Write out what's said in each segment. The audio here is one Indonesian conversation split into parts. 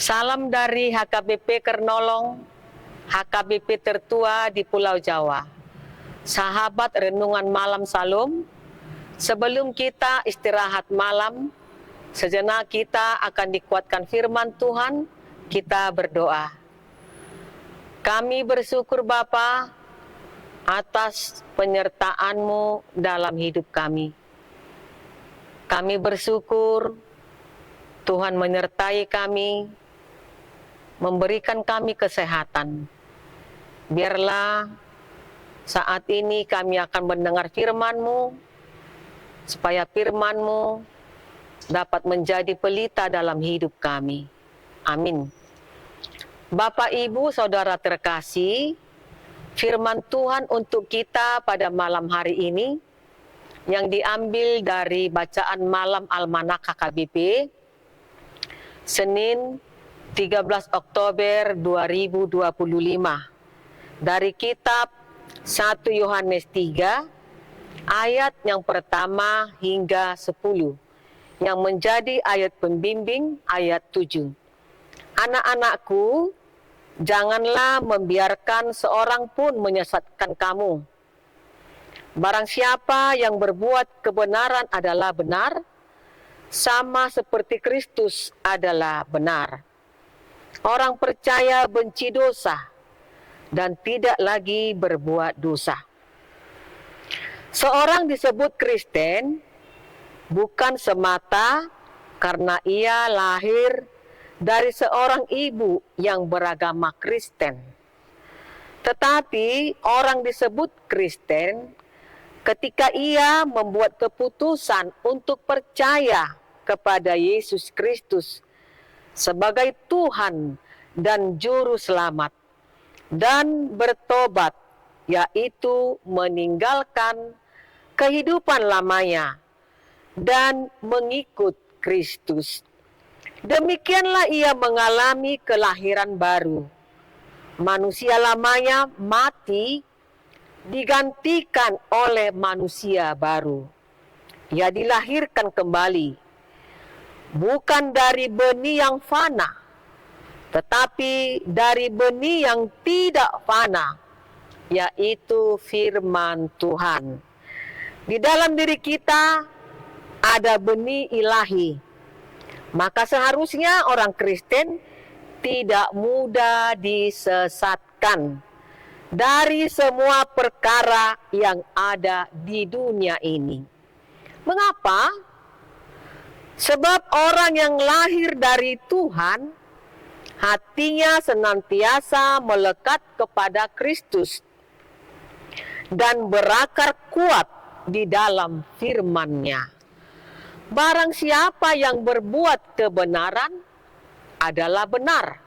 Salam dari HKBP Kernolong, HKBP tertua di Pulau Jawa. Sahabat Renungan Malam Salum, sebelum kita istirahat malam, sejenak kita akan dikuatkan firman Tuhan, kita berdoa. Kami bersyukur Bapa atas penyertaan-Mu dalam hidup kami. Kami bersyukur Tuhan menyertai kami, memberikan kami kesehatan. Biarlah saat ini kami akan mendengar firman-Mu, supaya firman-Mu dapat menjadi pelita dalam hidup kami. Amin. Bapak, Ibu, Saudara terkasih, firman Tuhan untuk kita pada malam hari ini yang diambil dari bacaan malam Almanak HKBP, Senin 13 Oktober 2025, dari kitab 1 Yohanes 3, ayat yang pertama hingga 10, yang menjadi ayat pembimbing ayat 7. Anak-anakku, janganlah membiarkan seorang pun menyesatkan kamu. Barang siapa yang berbuat kebenaran adalah benar, sama seperti Kristus adalah benar. Orang percaya benci dosa dan tidak lagi berbuat dosa. Seorang disebut Kristen bukan semata karena ia lahir dari seorang ibu yang beragama Kristen. Tetapi orang disebut Kristen ketika ia membuat keputusan untuk percaya kepada Yesus Kristus sebagai Tuhan dan Juru Selamat dan bertobat, yaitu meninggalkan kehidupan lamanya dan mengikut Kristus. Demikianlah ia mengalami kelahiran baru. Manusia lamanya mati, digantikan oleh manusia baru. Ia dilahirkan kembali, bukan dari benih yang fana, tetapi dari benih yang tidak fana, yaitu firman Tuhan. Di dalam diri kita ada benih ilahi, maka seharusnya orang Kristen tidak mudah disesatkan dari semua perkara yang ada di dunia ini. Mengapa? Sebab orang yang lahir dari Tuhan, hatinya senantiasa melekat kepada Kristus dan berakar kuat di dalam firman-Nya. Barang siapa yang berbuat kebenaran adalah benar,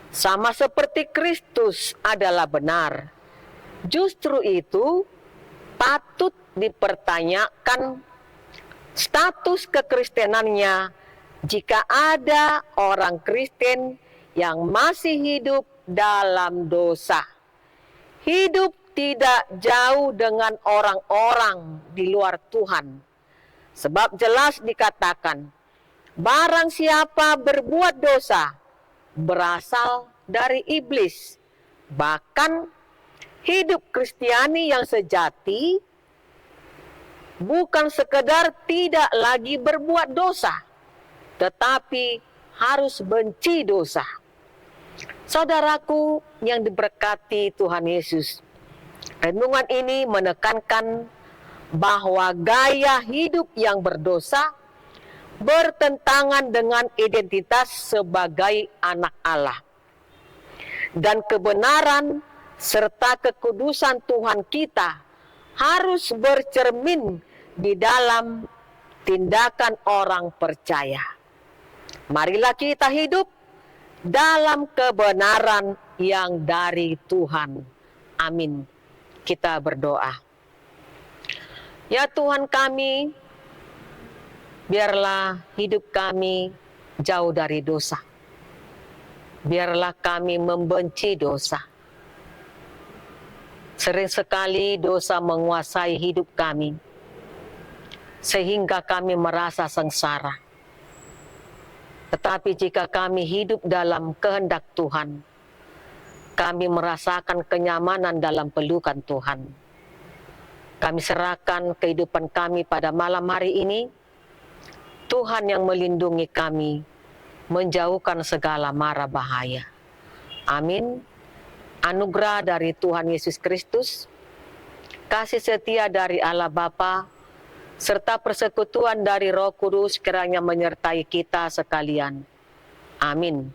sama seperti Kristus adalah benar. Justru itu patut dipertanyakan status kekristenannya jika ada orang Kristen yang masih hidup dalam dosa. Hidup tidak jauh dengan orang-orang di luar Tuhan. Sebab jelas dikatakan, barang siapa berbuat dosa, berasal dari iblis. Bahkan hidup Kristiani yang sejati bukan sekedar tidak lagi berbuat dosa, tetapi harus benci dosa. Saudaraku yang diberkati Tuhan Yesus, renungan ini menekankan bahwa gaya hidup yang berdosa bertentangan dengan identitas sebagai anak Allah. Dan kebenaran serta kekudusan Tuhan kita harus bercermin di dalam tindakan orang percaya. Marilah kita hidup dalam kebenaran yang dari Tuhan. Amin. Kita berdoa. Ya Tuhan kami, biarlah hidup kami jauh dari dosa. Biarlah kami membenci dosa. Sering sekali dosa menguasai hidup kami, sehingga kami merasa sengsara. Tetapi jika kami hidup dalam kehendak Tuhan, kami merasakan kenyamanan dalam pelukan Tuhan. Kami serahkan kehidupan kami pada malam hari ini. Tuhan yang melindungi kami, menjauhkan segala mara bahaya. Amin. Anugerah dari Tuhan Yesus Kristus, kasih setia dari Allah Bapa, serta persekutuan dari Roh Kudus kiranya menyertai kita sekalian. Amin.